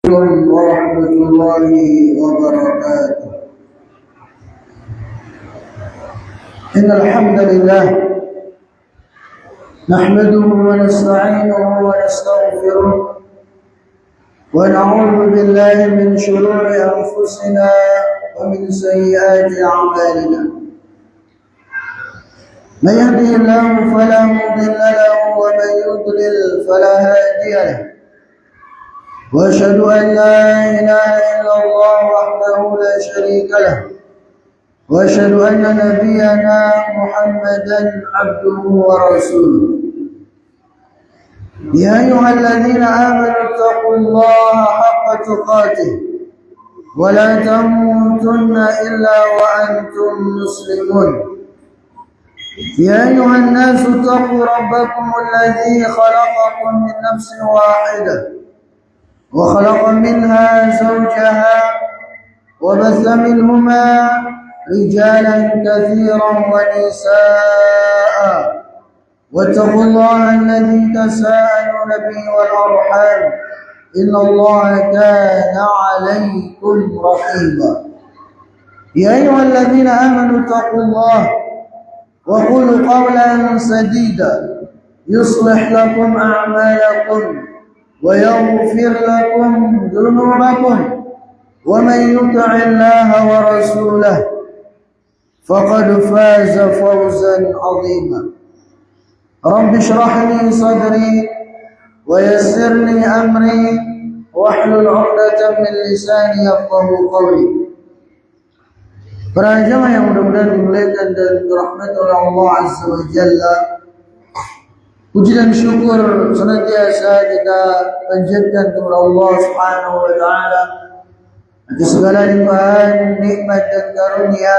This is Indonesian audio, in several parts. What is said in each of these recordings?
عليكم ورحمة الله وبركاته. إن الحمد لله نحمده ونستعينه ونستغفره ونعوذ بالله من شرور أنفسنا ومن سيئات أعمالنا. من يهده الله فلا مضل له ومن يضلل فلا هادي له. وأشهد أن لا إله إلا الله وحده لا شريك له وأشهد أن نبينا محمدا عبده ورسوله. يا أيها الذين آمنوا اتقوا الله حق تقاته ولا تموتن إلا وأنتم مسلمون. يا أيها الناس اتقوا ربكم الذي خلقكم من نفس واحدة وخلق منها زوجها وبث منهما رجالا كثيرا ونساء واتقوا الله الذي تساءلون به والأرحام إن الله كان عليكم رقيبا. يا أيها الذين آمنوا اتقوا الله وقولوا قولا سديدا يصلح لكم أعمالكم ويغفر لكم ذنوبكم ومن يطع الله ورسوله فقد فاز فوزا عظيما. رب اشرح لي صدري ويسر لي أمري واحلل عقدة من لساني يفقهوا قولي. Para jemaah yang mudah-mudahan dimuliakan dan dirahmati oleh Allah Azza wa Jalla, puji dan syukur senantiasa kita panjatkan kepada Allah Subhanahu wa taala atas segala limpahan nikmat dan karunia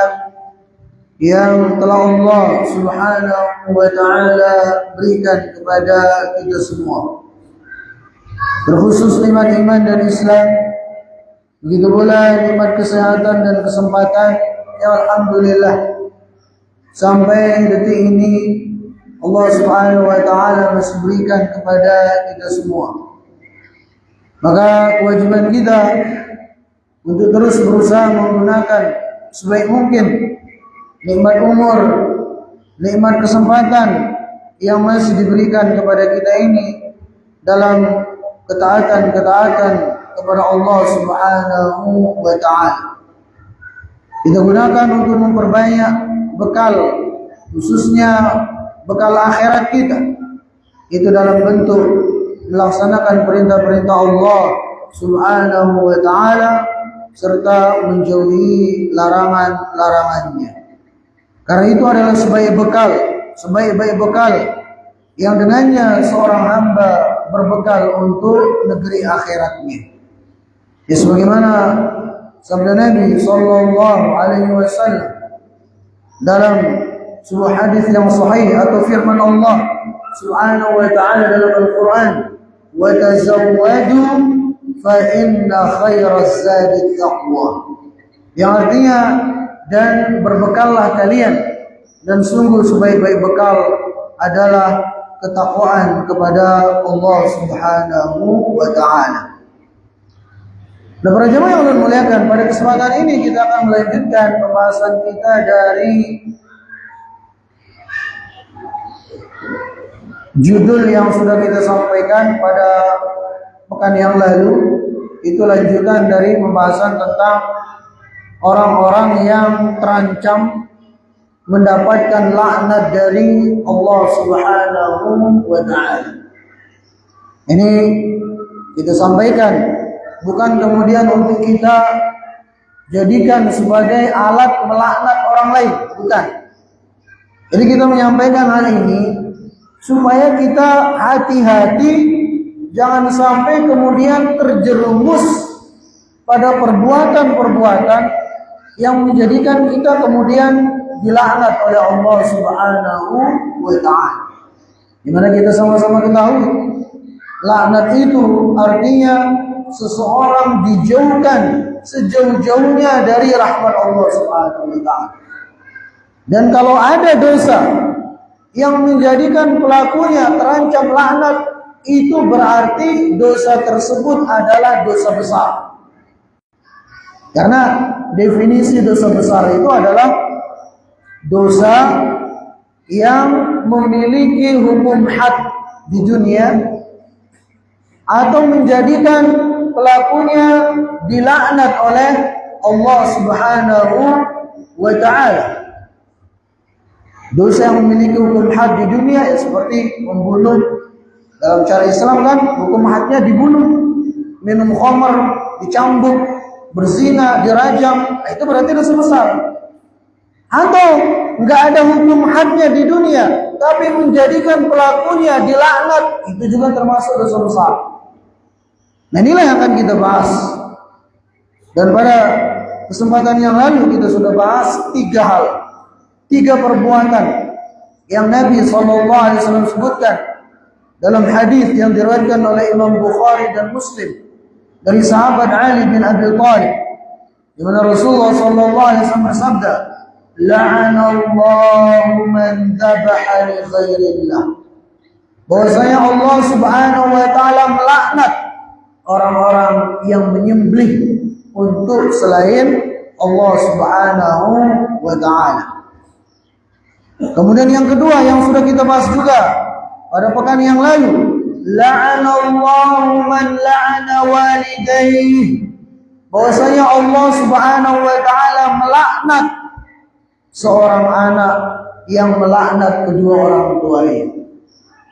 yang telah Allah Subhanahu wa taala berikan kepada kita semua. Terkhusus nikmat iman dan Islam, begitu pula nikmat kesehatan dan kesempatan yang alhamdulillah sampai detik ini Allah Subhanahu wa taala masih berikan kepada kita semua. Maka kewajiban kita untuk terus berusaha menggunakan sebaik mungkin nikmat umur, nikmat kesempatan yang masih diberikan kepada kita ini dalam ketaatan-ketaatan kepada Allah Subhanahu wa taala. Kita gunakan untuk memperbanyak bekal, khususnya bekal akhirat kita, itu dalam bentuk melaksanakan perintah-perintah Allah Subhanahu wa taala serta menjauhi larangan-larangannya. Karena itu adalah sebaik-baik bekal yang dengannya seorang hamba berbekal untuk negeri akhiratnya. Ya, sebagaimana sabda Nabi sallallahu alaihi wasallam dalam sebuah hadis yang sahih atau firman Allah Subhanahu wa taala dalam Al-Qur'an, "Wa tazawwadu fa inna khairaz zadi taqwa." Yang artinya, dan berbekallah kalian, dan sungguh sebaik-baik bekal adalah ketakwaan kepada Allah Subhanahu wa taala. Nah, para jemaah yang Allah muliakan, pada kesempatan ini kita akan melanjutkan pembahasan kita dari judul yang sudah kita sampaikan pada pekan yang lalu. Itu lanjutan dari pembahasan tentang orang-orang yang terancam mendapatkan laknat dari Allah Subhanahu wa taala. Ini kita sampaikan bukan kemudian untuk kita jadikan sebagai alat melaknat orang lain, bukan. Jadi kita menyampaikan hal ini supaya kita hati-hati, jangan sampai kemudian terjerumus pada perbuatan-perbuatan yang menjadikan kita kemudian dilaknat oleh Allah Subhanahu wa taala. Di mana kita sama-sama ketahui, laknat itu artinya seseorang dijauhkan sejauh-jauhnya dari rahmat Allah Subhanahu wa taala. Dan kalau ada dosa yang menjadikan pelakunya terancam laknat, itu berarti dosa tersebut adalah dosa besar. Karena definisi dosa besar itu adalah dosa yang memiliki hukum had di dunia atau menjadikan pelakunya dilaknat oleh Allah Subhanahu wa ta'ala. Dosa yang memiliki hukum had di dunia ya seperti membunuh. Dalam cara Islam kan hukum hadnya dibunuh, minum khamar, dicambuk, berzina, dirajam. Itu berarti dosa besar. Atau nggak ada hukum hadnya di dunia, tapi menjadikan pelakunya dilaknat, itu juga termasuk dosa besar. Nah inilah yang akan kita bahas. Dan pada kesempatan yang lalu kita sudah bahas 3 hal, 3 perbuatan yang Nabi SAW sebutkan dalam hadis yang diriwayatkan oleh Imam Bukhari dan Muslim dari sahabat Ali bin Abi Thalib, di mana Rasulullah SAW bersabda, "La'anallahu man dhabaha li ghairillah." Bahwasanya Allah Subhanahu wa taala melaknat orang-orang yang menyembelih untuk selain Allah Subhanahu wa taala. Kemudian yang kedua yang sudah kita bahas juga pada pekan yang lalu, la'anallahu man la'ana walidayhi. Bahwasanya Allah Subhanahu wa taala melaknat seorang anak yang melaknat kedua orang tuanya.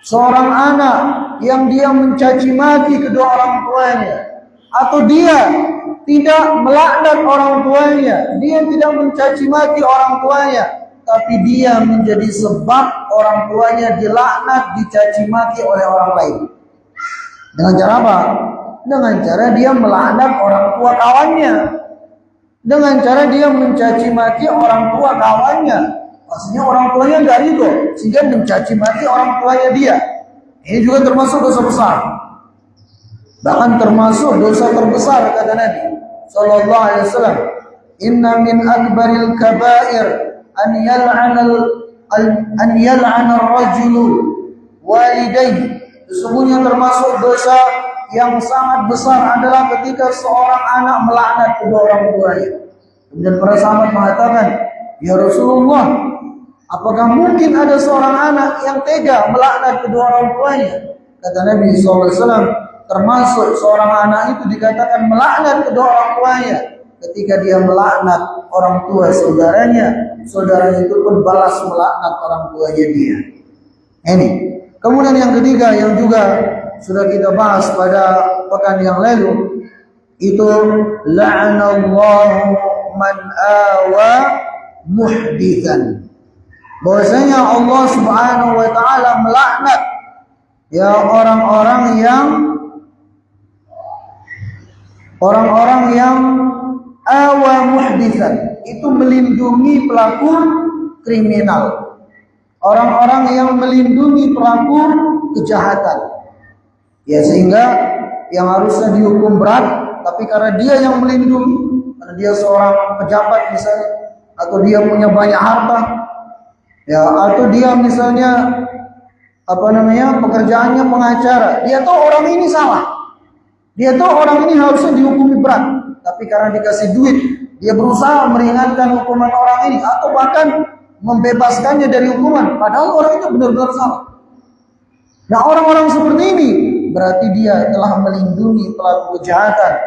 Seorang anak yang dia mencaci maki kedua orang tuanya, atau dia tidak melaknat orang tuanya, dia tidak mencaci maki orang tuanya, tapi dia menjadi sebab orang tuanya dilaknat, dicaci maki oleh orang lain. Dengan cara apa? Dengan cara dia melaknat orang tua kawannya, dengan cara dia mencaci maki orang tua kawannya. Pastinya orang tuanya nggak ridho, sehingga mencaci maki orang tuanya dia. Ini juga termasuk dosa besar. Bahkan termasuk dosa terbesar kata Nabi sallallahu alaihi wasallam, "Inna min akbaril kaba'ir an yal'ana ar-rajulu walidayhi." Sesungguhnya termasuk dosa yang sangat besar adalah ketika seorang anak melaknat kedua orang tuanya. Kemudian para sahabat mengatakan, "Ya Rasulullah, apakah mungkin ada seorang anak yang tega melaknat kedua orang tuanya?" Kata Nabi SAW, termasuk seorang anak itu dikatakan melaknat kedua orang tuanya ketika dia melaknat orang tua saudaranya, saudaranya itu pun balas melaknat orang tuanya dia. Ini. Kemudian yang ketiga yang juga sudah kita bahas pada pekan yang lalu, itu la'anallahu man awa muhdithan. Bahwasanya Allah Subhanahu wa taala melaknat ya orang-orang yang awa muhditsan, itu melindungi pelaku kriminal. Orang-orang yang melindungi pelaku kejahatan. Ya sehingga yang harusnya dihukum berat, tapi karena dia yang melindungi, karena dia seorang pejabat misalnya, atau dia punya banyak harta, ya, atau dia misalnya pekerjaannya pengacara, dia tahu orang ini salah, dia tahu orang ini harusnya dihukumi berat, tapi karena dikasih duit, dia berusaha meringankan hukuman orang ini, atau bahkan membebaskannya dari hukuman, padahal orang itu benar-benar salah. Nah orang-orang seperti ini berarti dia telah melindungi pelaku kejahatan,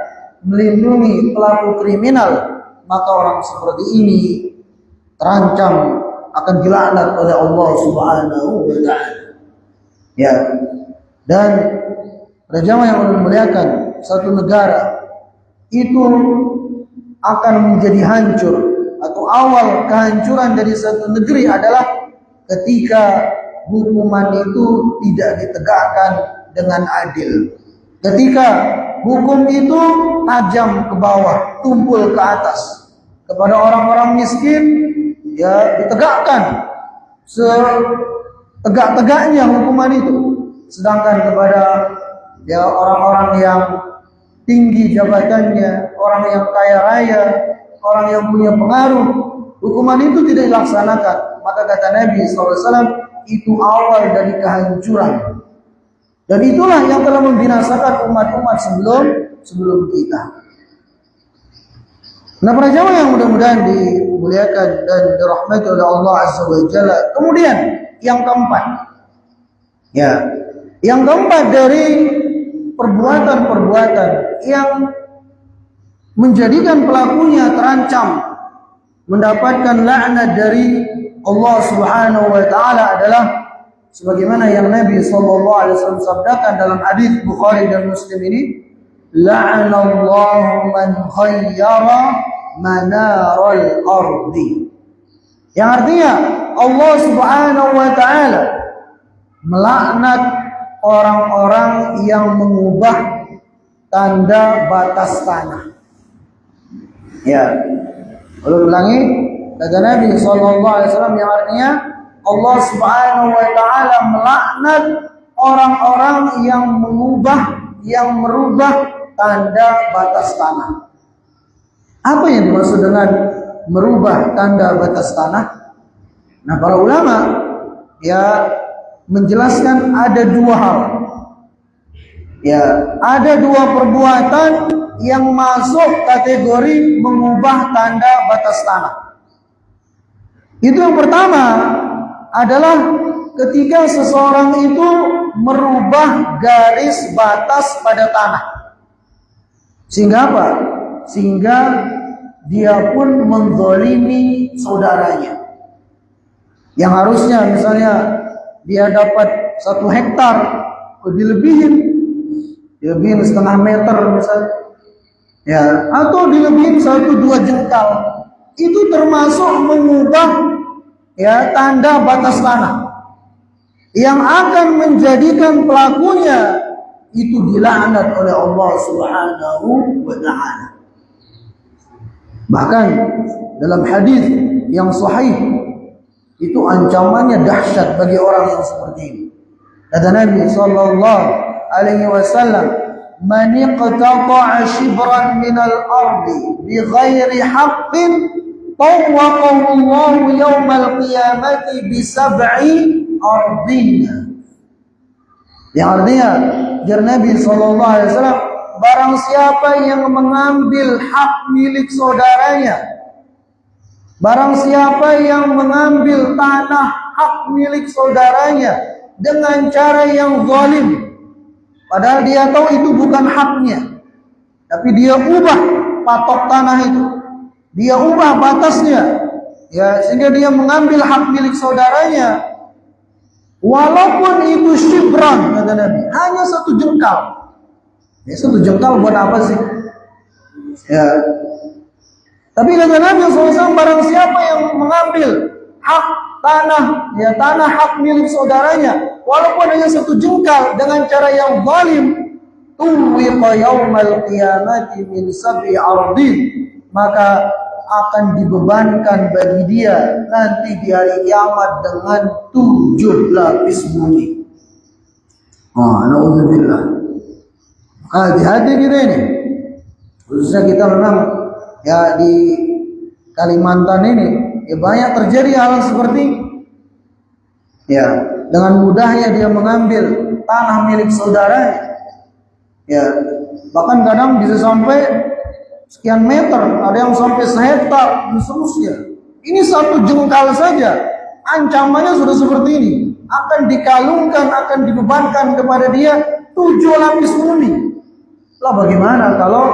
melindungi pelaku kriminal, maka orang seperti ini terancam akan dilaknat oleh Allah Subhanahu wa taala. Ya. Dan para jamaah yang Allah muliakan, satu negara itu akan menjadi hancur, atau awal kehancuran dari satu negeri adalah ketika hukuman itu tidak ditegakkan dengan adil. Ketika hukum itu tajam ke bawah, tumpul ke atas. Kepada orang-orang miskin ya ditegakkan setegak-tegaknya hukuman itu. Sedangkan kepada ya orang-orang yang tinggi jabatannya, orang yang kaya raya, orang yang punya pengaruh, hukuman itu tidak dilaksanakan. Maka kata Nabi SAW, itu awal dari kehancuran. Dan itulah yang telah membinasakan umat-umat sebelum kita. Nah, para jamaah yang mudah-mudahan dimuliakan dan dirahmati oleh Allah Azza wa Jalla. Kemudian yang keempat, yang keempat dari perbuatan-perbuatan yang menjadikan pelakunya terancam mendapatkan laknat dari Allah Subhanahu wa taala adalah sebagaimana yang Nabi sallallahu alaihi wasallam sabdakan dalam hadis Bukhari dan Muslim ini, la'anallahu man khayyara manaral ardi. Yang artinya Allah Subhanahu wa taala melaknat orang-orang yang mengubah tanda batas tanah. Ya. Ulangi, kata Nabi sallallahu alaihi wasallam yang artinya Allah Subhanahu wa taala melaknat orang-orang yang merubah tanda batas tanah. Apa yang dimaksud dengan merubah tanda batas tanah? Nah, para ulama menjelaskan ada dua hal. Ada dua perbuatan yang masuk kategori mengubah tanda batas tanah. Itu yang pertama adalah ketika seseorang itu merubah garis batas pada tanah. Sehingga apa? Sehingga dia pun menzalimi saudaranya. Yang harusnya misalnya dia dapat 1 hektar, dilebihin setengah meter misalnya. Atau dilebihin 1-2 jengkal. Itu termasuk mengubah tanda batas tanah yang akan menjadikan pelakunya itu dilaknat oleh Allah Subhanahu wa taala. Bahkan dalam hadis yang sahih itu ancamannya dahsyat bagi orang yang seperti ini. Kata Nabi sallallahu alaihi wasallam, "Man iqtata'a shibran minal ardi bighairi haqqin tawwaqahu Allah yaumal qiyamati bisab'i ardina." Yang artinya, jar Nabi sallallahu alaihi wasallam, barang siapa yang mengambil hak milik saudaranya, barang siapa yang mengambil tanah hak milik saudaranya dengan cara yang zalim, padahal dia tahu itu bukan haknya, tapi dia ubah patok tanah itu, dia ubah batasnya, sehingga dia mengambil hak milik saudaranya, walaupun itu shibran, kata Nabi, hanya 1 jengkal. 1 jengkal buat apa sih? Tapi kata Nabi SAW, barang siapa yang mengambil hak tanah, tanah hak milik saudaranya, walaupun hanya 1 jengkal dengan cara yang zalim, tuwiqa yaumal qiyamati min sab'i ardin, maka akan dibebankan bagi dia nanti di hari kiamat dengan 7 lapis bumi. Na'udzubillah. Hati-hati kita ini. Khususnya kita memang di Kalimantan ini banyak terjadi hal seperti dengan mudahnya dia mengambil tanah milik saudaranya. Bahkan kadang bisa sampai sekian meter, ada yang sampai sehektar dan seterusnya. Ini 1 jengkal saja, ancamannya sudah seperti ini. Akan dikalungkan, akan dibebankan kepada dia 7 lapis bumi. Lah bagaimana kalau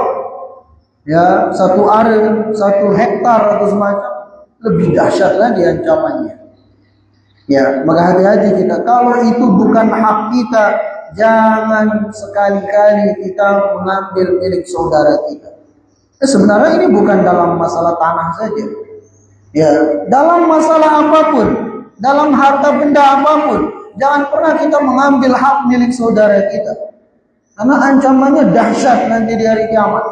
1 aren, 1 hektar atau semacam, lebih dahsyat lagi ancamannya. Maka hati-hati kita, kalau itu bukan hak kita, jangan sekali-kali kita mengambil milik saudara kita. Sebenarnya ini bukan dalam masalah tanah saja. Dalam masalah apapun, dalam harta benda apapun, jangan pernah kita mengambil hak milik saudara kita. Karena ancamannya dahsyat nanti di hari kiamat.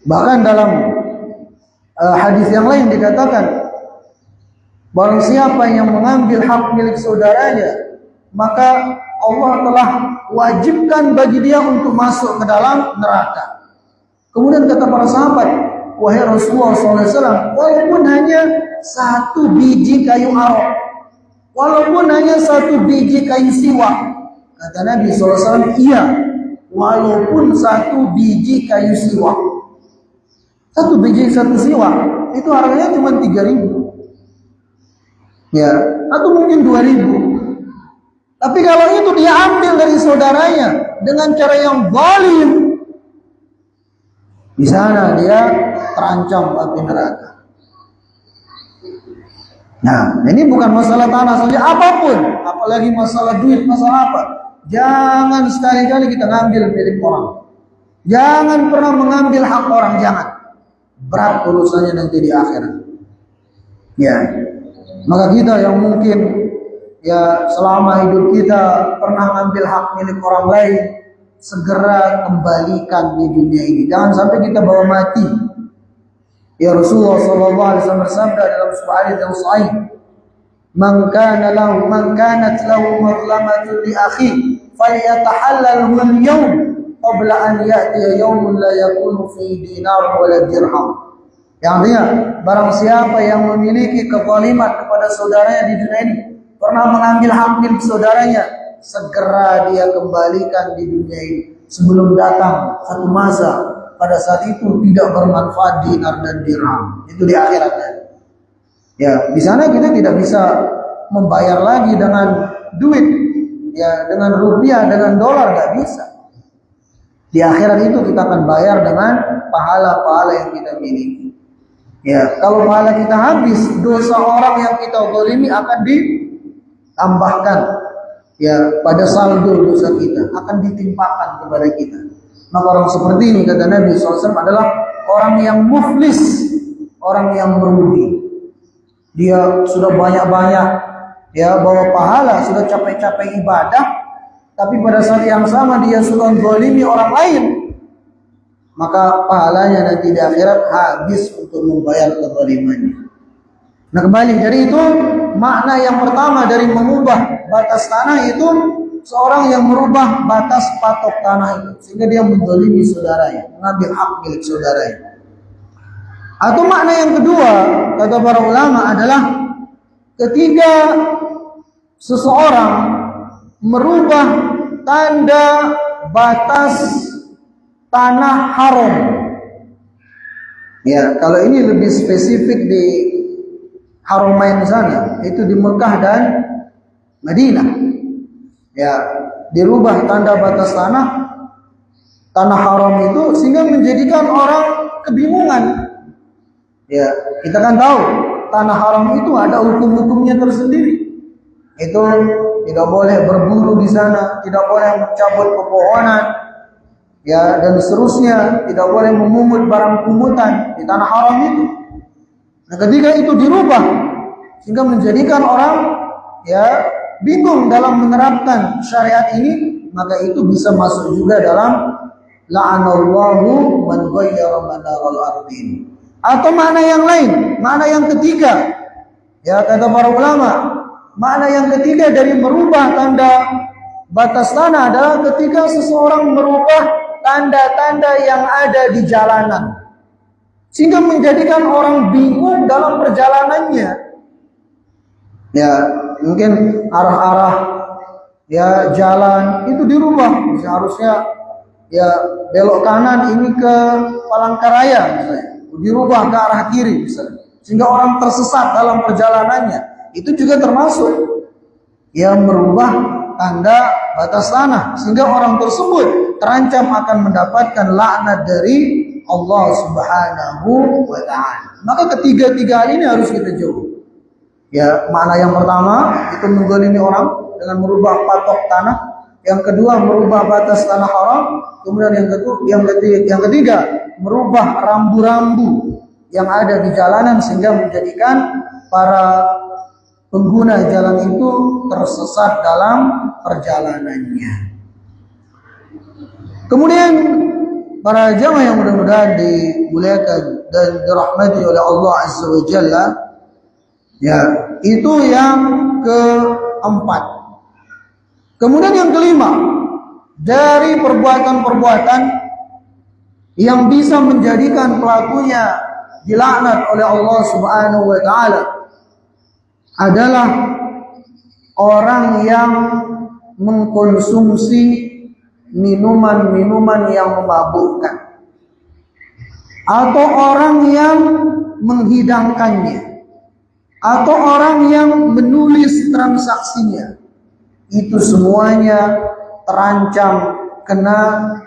Bahkan dalam hadis yang lain dikatakan, barang siapa yang mengambil hak milik saudaranya, maka Allah telah wajibkan bagi dia untuk masuk ke dalam neraka. Kemudian kata para sahabat, wahai Rasulullah SAW, walaupun hanya 1 biji kayu arok, Walaupun hanya 1 biji kayu siwak. Kata Nabi SAW, iya, walaupun 1 biji kayu siwak. 1 biji 1 siwak itu harganya cuma 3.000. Ya, atau mungkin 2.000. Tapi kalau itu dia ambil dari saudaranya dengan cara yang zalim, di sana dia terancam api neraka. Nah, ini bukan masalah tanah saja, apapun, apalagi masalah duit, masalah apa. Jangan sekali-kali kita ngambil milik orang. Jangan pernah mengambil hak orang, jangan. Berat urusannya nanti di akhirat. Ya, maka kita yang mungkin ya selama hidup kita pernah ngambil hak milik orang lain, segera kembalikan di dunia ini. Jangan sampai kita bawa mati. Ya Rasulullah SAW bersabda dalam sebuah hadis yang sahih, "Man kanat lahu mazlamatun li akhi, falyatahallalhu al-yawm qabla an ya'tiya yawmun la yakunu fi dinar wala dirham." Yang artinya, barang siapa yang memiliki kezaliman kepada saudaranya di dunia ini, pernah mengambil hak milik saudaranya, segera dia kembalikan di dunia ini sebelum datang satu masa pada saat itu tidak bermanfaat dinar dan dirham. Itu di akhiratnya. Ya, di sana kita tidak bisa membayar lagi dengan duit, ya, dengan rupiah, dengan dolar, nggak bisa. Di akhirat itu kita akan bayar dengan pahala-pahala yang kita miliki. Ya, kalau pahala kita habis, dosa orang yang kita zalimi akan ditambahkan, ya, pada saldo dosa kita akan ditimpakan kepada kita. Maka orang seperti ini, kata Nabi SAW, adalah orang yang muflis, orang yang merugi. Dia sudah banyak-banyak, ya, bawa pahala, sudah capek-capek ibadah, tapi pada saat yang sama dia sudah zalimi orang lain, maka pahalanya nanti di akhirat habis untuk membayar kezalimannya. Nah, kembali dari itu, makna yang pertama dari mengubah batas tanah itu seorang yang merubah batas patok tanah itu sehingga dia menzalimi saudaranya, mengambil hak milik saudaranya. Atau makna yang kedua, kata para ulama, adalah ketika seseorang merubah tanda batas tanah haram. Ya, kalau ini lebih spesifik di Haramain sana, itu di Mekah dan Madinah. Ya, dirubah tanda batas tanah haram itu sehingga menjadikan orang kebingungan. Ya, kita kan tahu tanah haram itu ada hukum-hukumnya tersendiri. Itu tidak boleh berburu di sana, tidak boleh mencabut pepohonan, ya, dan seterusnya, tidak boleh memungut barang pungutan di tanah haram itu. Nah, ketika itu dirubah sehingga menjadikan orang, ya, bingung dalam menerapkan syariat ini, maka itu bisa masuk juga dalam la'anallahu man ghayyara manaral ardin. Atau makna yang lain, makna yang ketiga, ya, kata para ulama, makna yang ketiga dari merubah tanda batas tanah adalah ketika seseorang merubah tanda-tanda yang ada di jalanan sehingga menjadikan orang bingung dalam perjalanannya. Ya, mungkin arah-arah, ya, jalan itu dirubah. Seharusnya, ya, belok kanan ini ke Palangkaraya misalnya, dirubah ke arah kiri misalnya, sehingga orang tersesat dalam perjalanannya. Itu juga termasuk, ya, merubah tanda batas tanah sehingga orang tersebut terancam akan mendapatkan laknat dari Allah Subhanahu wa ta'ala. Maka ketiga-tiga hal ini harus kita jauh. Ya, makna yang pertama itu menzalimi orang dengan merubah patok tanah. Yang kedua, merubah batas tanah haram. Kemudian yang ketiga, merubah rambu-rambu yang ada di jalanan sehingga menjadikan para pengguna jalan itu tersesat dalam perjalanannya. Kemudian para jamaah yang mudah-mudahan dimuliakan dan dirahmati oleh Allah Azza wa Jalla, ya, itu yang keempat. Kemudian yang kelima, dari perbuatan-perbuatan yang bisa menjadikan pelakunya dilaknat oleh Allah Subhanahu wa ta'ala adalah orang yang mengkonsumsi minuman-minuman yang memabukkan, atau orang yang menghidangkannya, atau orang yang menulis transaksinya, itu semuanya terancam kena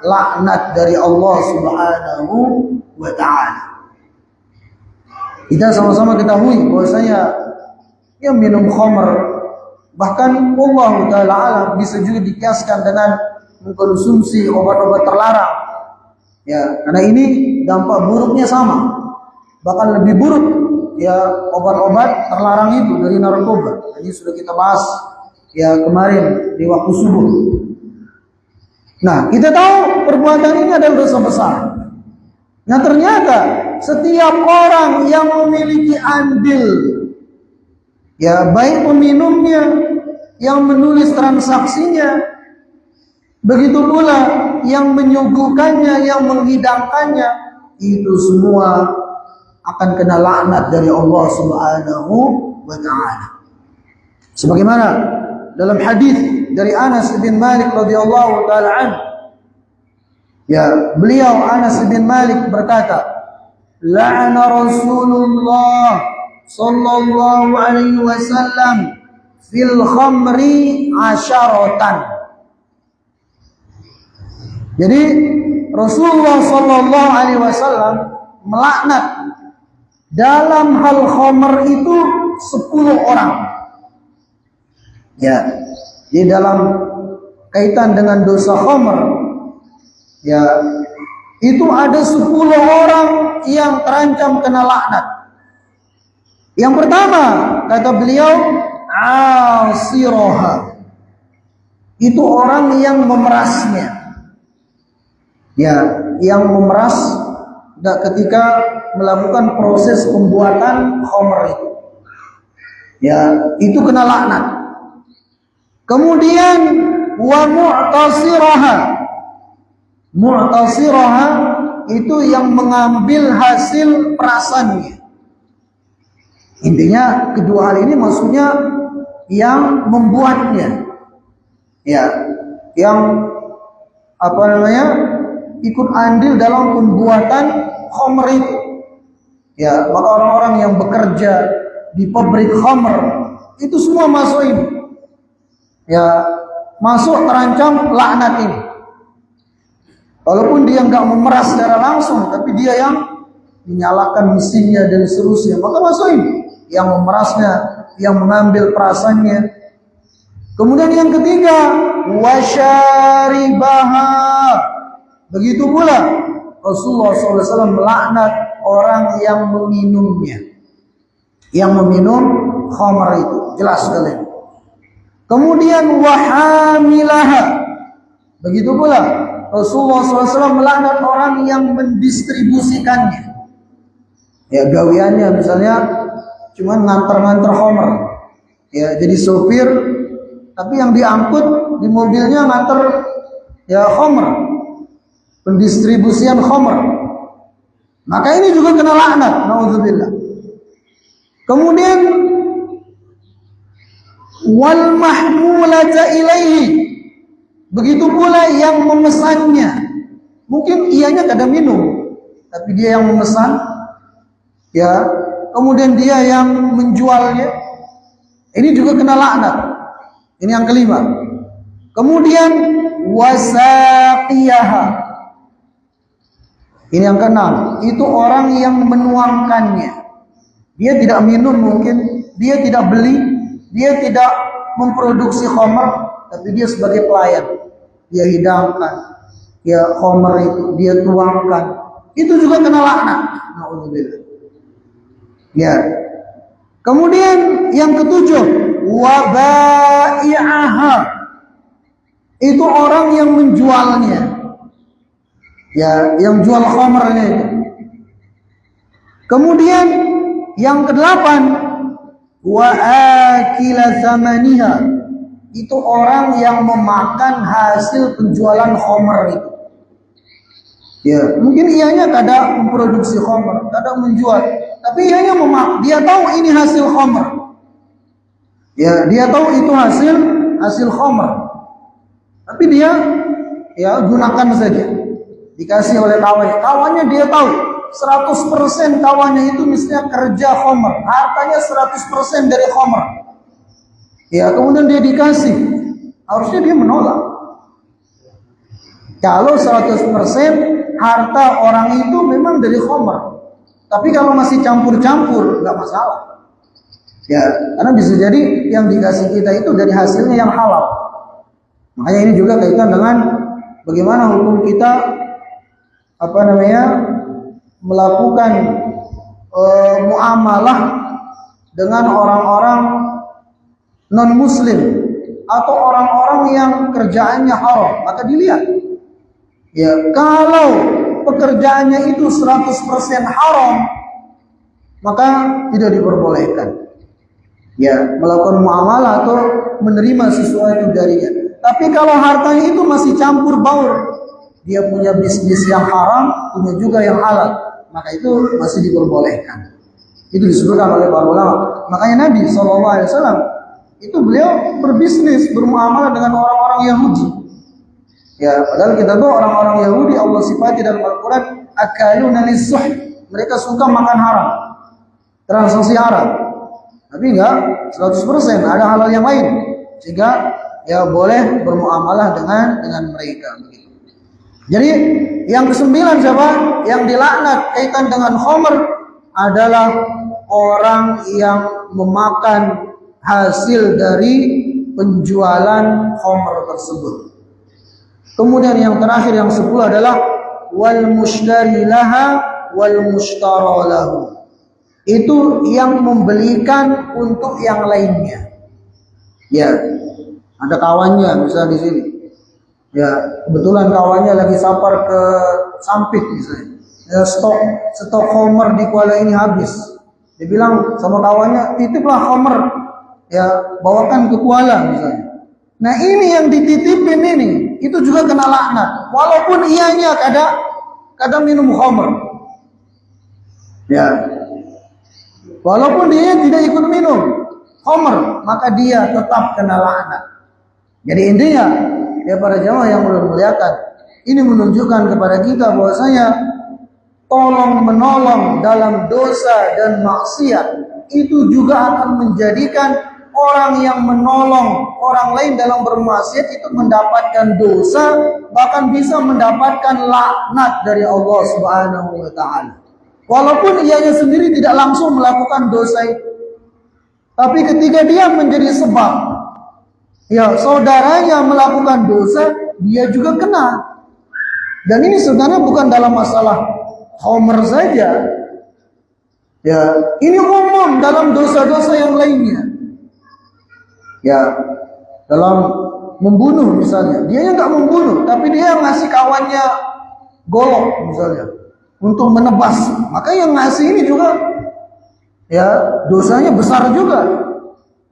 laknat dari Allah Subhanahu wa ta'ala. Kita sama-sama ketahui bahwasanya yang minum khamr, bahkan Allah Ta'ala alam, bisa juga dikiaskan dengan mengkonsumsi obat-obat terlarang. Ya, karena ini dampak buruknya sama, bahkan lebih buruk ya obat-obat terlarang itu dari narkoba. Ini sudah kita bahas ya kemarin di waktu subuh. Nah, kita tahu perbuatan ini adalah dosa besar. Nah, ternyata setiap orang yang memiliki andil, ya baik peminumnya, yang menulis transaksinya, begitu pula yang menyuguhkannya, yang menghidangkannya, itu semua akan kena laknat dari Allah Subhanahu wa ta'ala. Sebagaimana dalam hadis dari Anas bin Malik radhiyallahu taala anhu, ya beliau Anas bin Malik berkata, la'ana Rasulullah sallallahu alaihi wasallam fil khamri asyaratan. Jadi Rasulullah sallallahu alaihi wasallam melaknat dalam hal khamr itu 10 orang. Ya, di dalam kaitan dengan dosa khamr, ya itu ada 10 orang yang terancam kena laknat. Yang pertama, kata beliau, asiraha, itu orang yang memerasnya. Ya, yang memeras ketika melakukan proses pembuatan khamr itu. Ya, itu kena laknat. Kemudian wa mu'tasiraha. Mu'tasiraha itu yang mengambil hasil perasannya. Intinya kedua hal ini maksudnya yang membuatnya. Ya, yang ikut andil dalam pembuatan khamr itu. Ya, maka orang-orang yang bekerja di pabrik khamr itu semua masuk ini. Ya, masuk terancam laknat ini. Walaupun dia nggak memeras secara langsung, tapi dia yang menyalakan mesinnya dan seterusnya, maka masuk ini. Yang memerasnya, yang mengambil perasannya. Kemudian yang ketiga, wasyaribaha. Begitu pula Rasulullah SAW melaknat orang yang meminumnya, yang meminum khamr itu, jelas sekali. Kemudian wahamilaha. Begitu pula Rasulullah SAW melaknat orang yang mendistribusikannya. Ya, gawiannya misalnya cuma nganter-nganter khamr. Ya, jadi sopir, tapi yang diangkut di mobilnya nganter ya khamr, pendistribusian khamr. Maka ini juga kena laknat, naudzubillah. Kemudian wal mahmulata ilaihi. Begitu pula yang memesannya. Mungkin ianya kadang minum, tapi dia yang memesan, ya. Kemudian dia yang menjualnya. Ini juga kena laknat. Ini yang kelima. Kemudian wasaqiyaha. Ini yang keenam. Itu orang yang menuangkannya. Dia tidak minum mungkin, dia tidak beli, dia tidak memproduksi khamr, tapi dia sebagai pelayan. Dia hidangkan, ya khamr itu dia tuangkan. Itu juga kena laknat. Nauzubillah. Ya. Kemudian yang ketujuh, wabai'aha. Itu orang yang menjualnya. Ya, yang jual khamrnya itu. Kemudian yang kedelapan, wa akila thamaniha. Itu orang yang memakan hasil penjualan khamr itu. Ya, mungkin ianya kadang memproduksi khamr, kadang menjual, tapi ianya memakan. Dia tahu ini hasil khamr. Ya, dia tahu itu hasil khamr. Tapi dia gunakan saja. Dikasih oleh kawannya. Kawannya dia tahu 100% kawannya itu misalnya kerja khamr. Hartanya 100% dari khamr. Ya, kemudian dia dikasih. Harusnya dia menolak. Kalau 100% harta orang itu memang dari khamr. Tapi kalau masih campur-campur, nggak masalah. Ya, karena bisa jadi yang dikasih kita itu dari hasilnya yang halal. Makanya ini juga kaitan dengan bagaimana hukum kita melakukan muamalah dengan orang-orang non-muslim atau orang-orang yang kerjaannya haram. Maka dilihat. Ya, kalau pekerjaannya itu 100% haram, maka tidak diperbolehkan. Ya, melakukan muamalah atau menerima sesuatu darinya. Tapi kalau hartanya itu masih campur baur, dia punya bisnis yang haram, punya juga yang halal, maka itu masih diperbolehkan. Itu disebutkan oleh para ulama. Makanya Nabi SAW itu beliau berbisnis, bermuamalah dengan orang-orang Yahudi. Ya, padahal kita tahu orang-orang Yahudi Allah sifati dalam Al-Quran akaluna lis-suh. Mereka suka makan haram, transaksi haram. Tapi enggak 100%, ada hal-hal yang lain sehingga ya boleh bermuamalah dengan mereka. Jadi yang kesembilan siapa? Yang dilaknat kaitan dengan khamr adalah orang yang memakan hasil dari penjualan khamr tersebut. Kemudian yang terakhir yang 10 adalah wal mushtari laha wal mushtara lahu. Itu yang membelikan untuk yang lainnya. Ya, ada kawannya misalnya di sini. Ya, kebetulan kawannya lagi safar ke Sampit misalnya. Ya, stok khamr di Kuala ini habis. Dia bilang sama kawannya, titiplah khamr. Ya, bawakan ke Kuala misalnya. Nah, ini yang dititipin ini, itu juga kena laknat. Walaupun ianya kadang minum khamr. Ya. Walaupun dia tidak ikut minum khamr, maka dia tetap kena laknat. Jadi intinya, ya para jamaah yang muliakan, ini menunjukkan kepada kita bahwasanya tolong menolong dalam dosa dan maksiat itu juga akan menjadikan orang yang menolong orang lain dalam bermaksiat itu mendapatkan dosa, bahkan bisa mendapatkan laknat dari Allah Subhanahu wa taala. Walaupun ianya sendiri tidak langsung melakukan dosa itu. Tapi ketika dia menjadi sebab, ya saudaranya melakukan dosa, dia juga kena. Dan ini sebenarnya bukan dalam masalah khamr saja. Ya, ini umum dalam dosa-dosa yang lainnya. Ya, dalam membunuh misalnya. Dia nggak membunuh, tapi dia ngasih kawannya golok misalnya untuk menebas, maka yang ngasih ini juga ya dosanya besar juga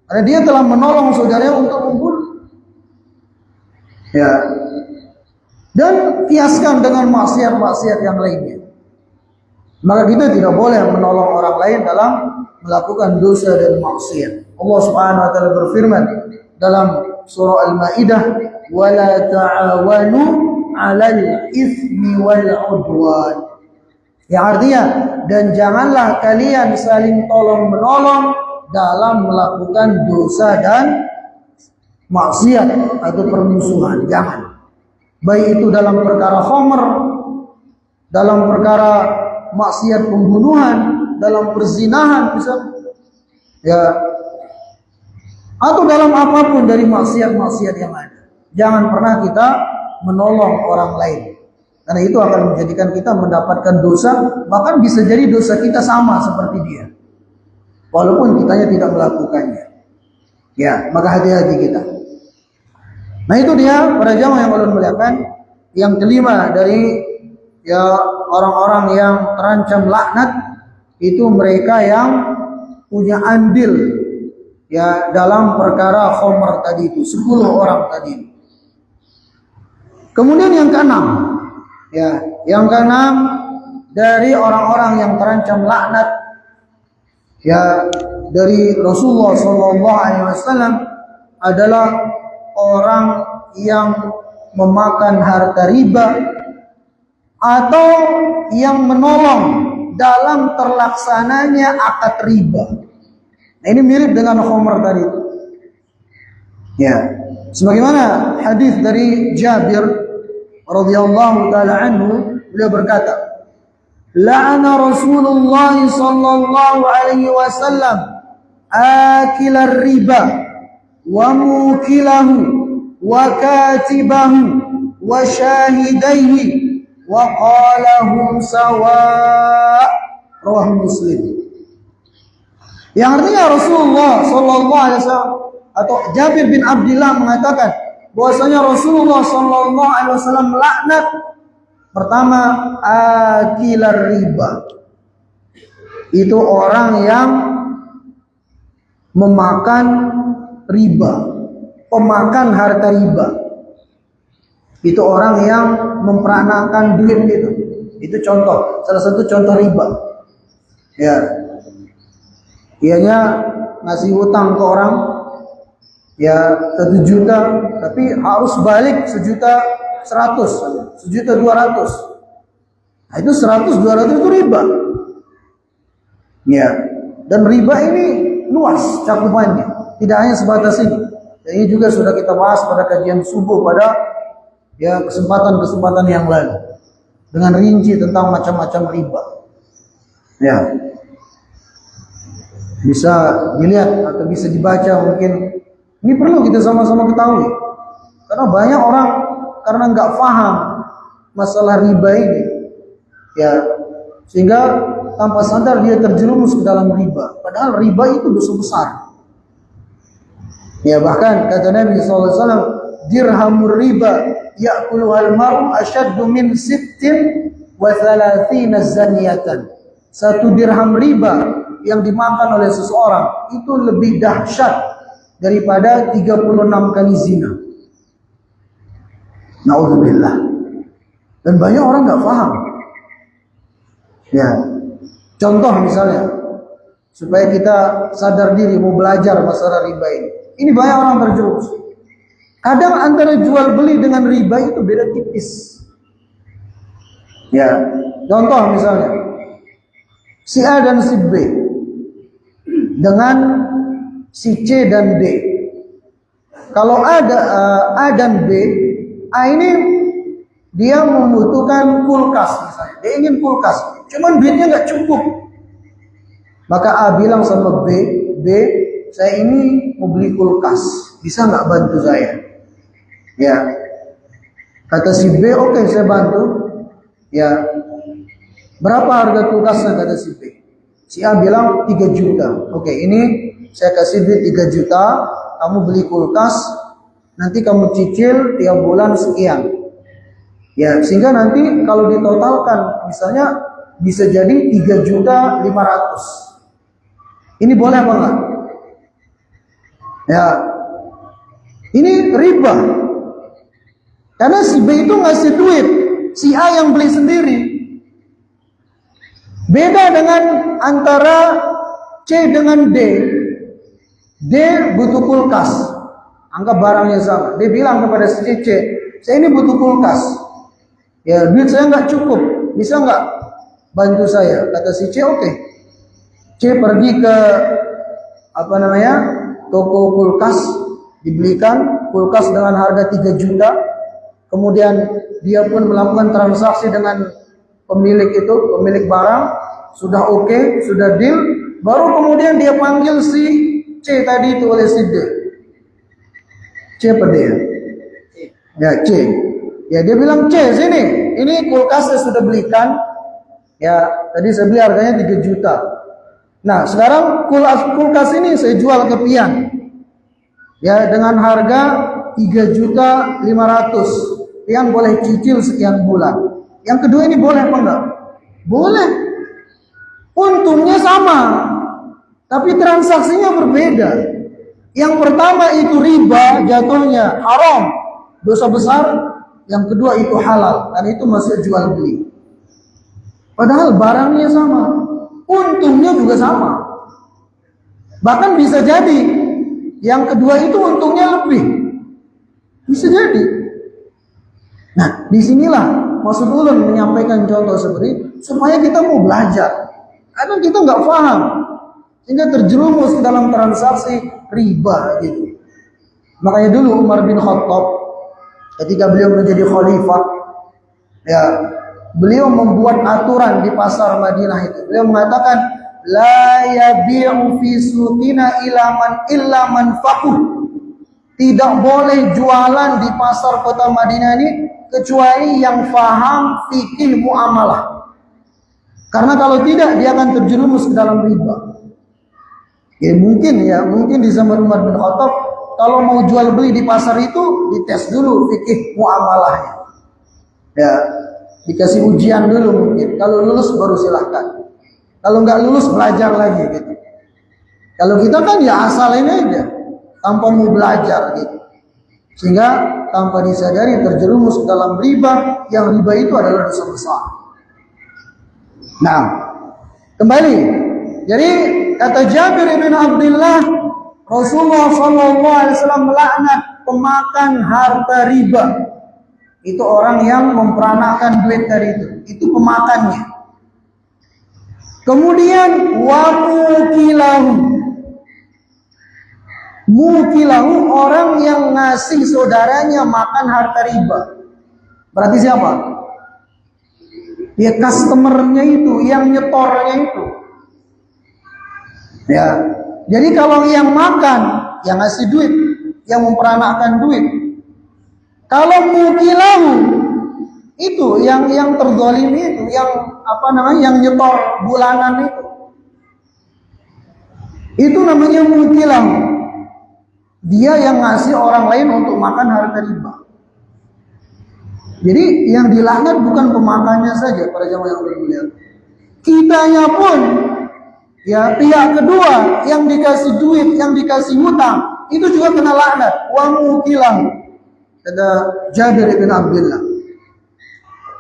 karena dia telah menolong saudaranya untuk membunuh. Ya, dan kiaskan dengan maksiat-maksiat yang lainnya, maka kita tidak boleh menolong orang lain dalam melakukan dosa dan maksiat. Allah Subhanahu wa taala berfirman dalam surah Al-Maidah, "Wala ta'awanu 'alal itsmi wal 'udwan." Yang artinya, dan janganlah kalian saling tolong-menolong dalam melakukan dosa dan maksiat atau permusuhan. Jangan. Baik itu dalam perkara khamr, dalam perkara maksiat pembunuhan, dalam perzinahan misalnya. Ya. Atau dalam apapun dari maksiat-maksiat yang ada. Jangan pernah kita menolong orang lain. Karena itu akan menjadikan kita mendapatkan dosa, bahkan bisa jadi dosa kita sama seperti dia. Walaupun kitanya tidak melakukannya. Ya, maka hati-hati kita. Nah itu dia para jamaah yang Allah muliakan. Yang kelima dari ya orang-orang yang terancam laknat itu mereka yang punya andil ya dalam perkara khamr tadi itu, 10 orang tadi. Kemudian yang keenam, ya, yang keenam dari orang-orang yang terancam laknat ya dari Rasulullah SAW adalah orang yang memakan harta riba atau yang menolong dalam terlaksananya akad riba. Nah, ini mirip dengan khamr tadi. Ya, sebagaimana hadis dari Jabir radhiyallahu taala anhu, beliau berkata, "La'ana Rasulullah sallallahu alaihi wasallam akilar riba wa mukilahu wa katibahu wa syahidaihi wa qalahum sawa." Rawahu Muslim. Yang artinya Rasulullah sallallahu alaihi wasallam atau Jabir bin Abdullah mengatakan bahwasanya Rasulullah sallallahu alaihi wasallam laknat pertama akilar riba. Itu orang yang memakan riba, pemakan harta riba. Itu orang yang memperanakan duit itu. Itu contoh, salah satu contoh riba. Ya. Ianya ngasih utang ke orang ya 1 juta, tapi harus balik 1.100.000, 1.200.000. Nah, itu 100-200 itu riba. Ya. Dan riba ini luas cakupannya, tidak hanya sebatas ini. Dan ini juga sudah kita bahas pada kajian subuh pada ya kesempatan-kesempatan yang lalu dengan rinci tentang macam-macam riba. Ya. Bisa dilihat atau bisa dibaca mungkin. Ini perlu kita sama-sama ketahui. Karena banyak orang karena nggak paham masalah riba ini, ya sehingga tanpa sadar dia terjerumus ke dalam riba. Padahal riba itu dosa besar. Ya bahkan kata Nabi SAW, dirhamur riba ya'kuluhal mar'u asyaddu min 36 zaniyatan. 1 dirham riba yang dimakan oleh seseorang itu lebih dahsyat daripada 36 kali zina. Na'udzubillah. Dan banyak orang nggak paham. Ya, contoh misalnya supaya kita sadar diri mau belajar masalah riba ini. Ini banyak orang terjerumus. Kadang antara jual beli dengan riba itu beda tipis. Ya, contoh misalnya si A dan si B dengan si C dan D. Kalau ada A dan B, A ini dia membutuhkan kulkas misalnya. Dia ingin kulkas, cuman duitnya nggak cukup. Maka A bilang sama B, saya ini mau beli kulkas, bisa nggak bantu saya? Ya, kata si B, oke, saya bantu. Ya, berapa harga kulkasnya kata si B? Si A bilang 3 juta. Oke, ini saya kasih duit 3 juta, kamu beli kulkas, nanti kamu cicil tiap bulan sekian. Ya, sehingga nanti kalau ditotalkan misalnya bisa jadi 3.500.000. Ini boleh apa enggak? Ya. Ini riba. Karena si B itu ngasih duit, si A yang beli sendiri. Beda dengan antara C dengan D. D butuh kulkas, anggap barangnya sama. Dia bilang kepada si C, saya ini butuh kulkas. Ya, duit saya nggak cukup, bisa nggak bantu saya? Kata si C, oke. C pergi ke toko kulkas, dibelikan kulkas dengan harga 3 juta. Kemudian dia pun melakukan transaksi dengan pemilik barang, sudah oke, sudah deal. Baru kemudian dia panggil si C tadi itu oleh si D. C apa D ya? Ya, C. Ya, dia bilang, C, sini. Ini kulkas saya sudah belikan. Ya, tadi saya beli harganya 3 juta. Nah, sekarang kulkas ini saya jual ke Pian. Ya, dengan harga 3.500.000. Pian boleh cicil sekian bulan. Yang kedua ini boleh apa enggak? Boleh. Untungnya sama. Tapi transaksinya berbeda. Yang pertama itu riba, jatuhnya haram, dosa besar. Yang kedua itu halal, dan itu masih jual beli. Padahal barangnya sama, untungnya juga sama. Bahkan bisa jadi yang kedua itu untungnya lebih. Bisa jadi. Nah, disinilah maksud ulun menyampaikan contoh seperti itu, supaya kita mau belajar. Karena kita nggak paham, sehingga terjerumus ke dalam transaksi riba gitu. Makanya dulu Umar bin Khattab ketika beliau menjadi khalifah, ya, beliau membuat aturan di pasar Madinah itu. Beliau mengatakan, la yabi'u fi suqina illa man faqih. Tidak boleh jualan di pasar kota Madinah ini kecuali yang faham fikih muamalah. Karena kalau tidak dia akan terjerumus ke dalam riba. Mungkin di zaman Umar bin Khattab kalau mau jual beli di pasar itu dites dulu fikih muamalahnya. Ya, dikasih ujian dulu mungkin. Kalau lulus baru silahkan. Kalau nggak lulus belajar lagi gitu. Kalau kita kan ya asal ini aja, tanpa mau belajar gitu. Sehingga tanpa disadari terjerumus ke dalam riba, yang riba itu adalah dosa besar. Nah, kembali. Jadi kata Jabir bin Abdullah, Rasulullah SAW melaknat pemakan harta riba. Itu orang yang memperanakan duit dari itu. Itu pemakannya. Kemudian wa mukilahu orang yang ngasih saudaranya makan harta riba. Berarti siapa? Ya customernya itu, yang nyetornya itu. Ya. Jadi kalau yang makan, yang ngasih duit, yang memperanakan duit. Kalau mukilahu itu yang terzalimi itu, yang yang nyetor bulanan itu. Itu namanya mukilahu. Dia yang ngasih orang lain untuk makan harta riba. Jadi yang dilaknat bukan pemakannya saja, para jamaah yang bermulia. Kitanya pun, ya pihak kedua yang dikasih duit, yang dikasih hutang, itu juga kena laknat. Wa mukilahu. Kata Jabir bin Abdullah.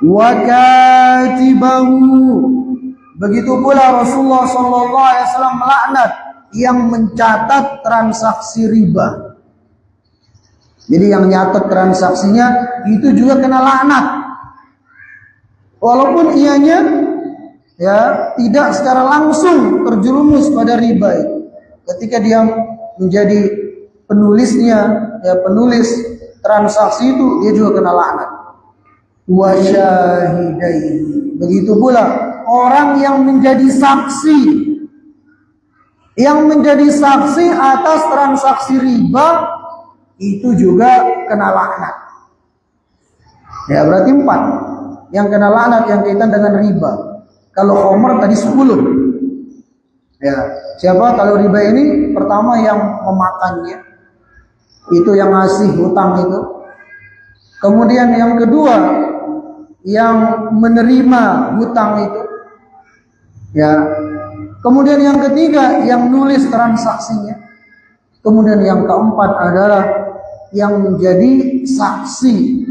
Wa katibahu. Begitu pula Rasulullah SAW melaknat yang mencatat transaksi riba. Jadi yang nyatat transaksinya itu juga kena laknat. Walaupun ianya ya tidak secara langsung terjerumus pada riba itu. Ketika dia menjadi penulisnya, ya penulis transaksi itu, dia juga kena laknat. Wa syahidai. Begitu pula orang yang menjadi saksi, yang menjadi saksi atas transaksi riba, itu juga kena laknat. Ya berarti 4 yang kena laknat yang kaitan dengan riba. Kalau khomer tadi 10. Ya, siapa kalau riba ini? Pertama yang memakannya, itu yang ngasih hutang itu. Kemudian yang kedua yang menerima hutang itu. Ya. Kemudian yang ketiga yang nulis transaksinya. Kemudian yang keempat adalah yang menjadi saksi,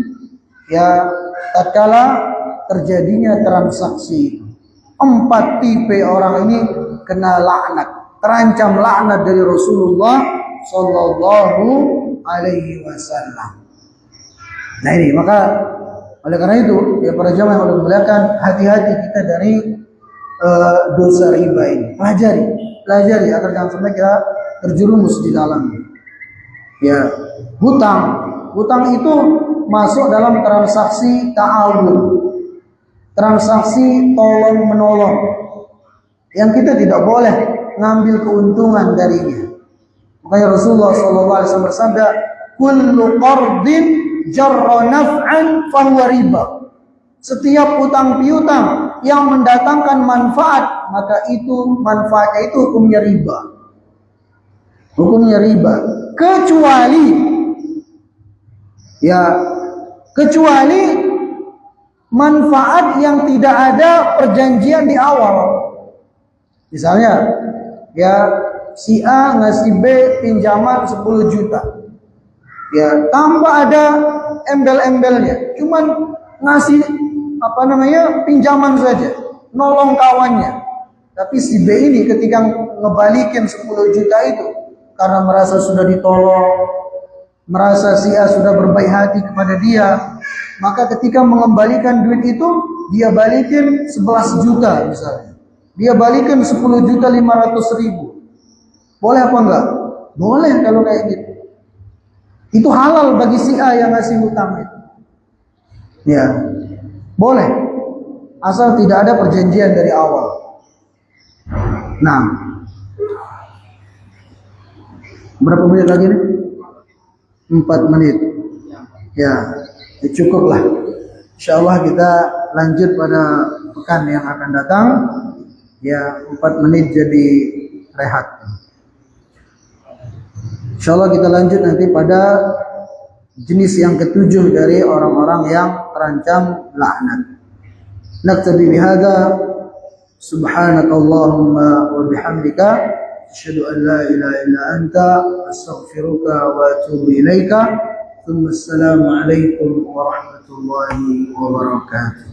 ya tatkala terjadinya transaksi. 4 tipe orang ini kena laknat, terancam laknat dari Rasulullah Sallallahu Alaihi Wasallam. Nah ini, maka oleh karena itu ya para jamaah yang dimuliakan, hati-hati kita dari dosa riba ini. Pelajari agar jangan sampai kita terjerumus di dalamnya. Ya, hutang itu masuk dalam transaksi ta'awun, transaksi tolong menolong, yang kita tidak boleh ngambil keuntungan darinya. Makanya Rasulullah SAW bersabda, kullu qardin jarra naf'an fahuwa riba. Setiap utang piutang yang mendatangkan manfaat, maka itu manfaatnya itu hukumnya riba. Hukumnya riba. Kecuali manfaat yang tidak ada perjanjian di awal. Misalnya, ya si A ngasih B pinjaman 10 juta. Ya, tanpa ada embel-embelnya. Cuman ngasih pinjaman saja, nolong kawannya. Tapi si B ini ketika ngebalikin 10 juta itu karena merasa sudah ditolong, merasa si A sudah berbaik hati kepada dia, maka ketika mengembalikan duit itu dia balikin 11 juta misalnya. Dia balikin 10.500.000. Boleh apa enggak? Boleh kalau kayak gitu. Itu halal bagi si A yang ngasih hutang itu. Ya. Boleh. Asal tidak ada perjanjian dari awal. Nah. Berapa menit lagi nih? 4 menit. Ya, cukup lah. Insyaallah kita lanjut pada pekan yang akan datang. Ya, 4 menit jadi rehat. Insyaallah kita lanjut nanti pada jenis yang ketujuh dari orang-orang yang terancam laknat. Naktabi bihadza, subhanakallahumma wa bihamdika, asyhadu an la ilaha illa anta, astaghfiruka wa atubu ilaika. Assalamu alaikum warahmatullahi wabarakatuh.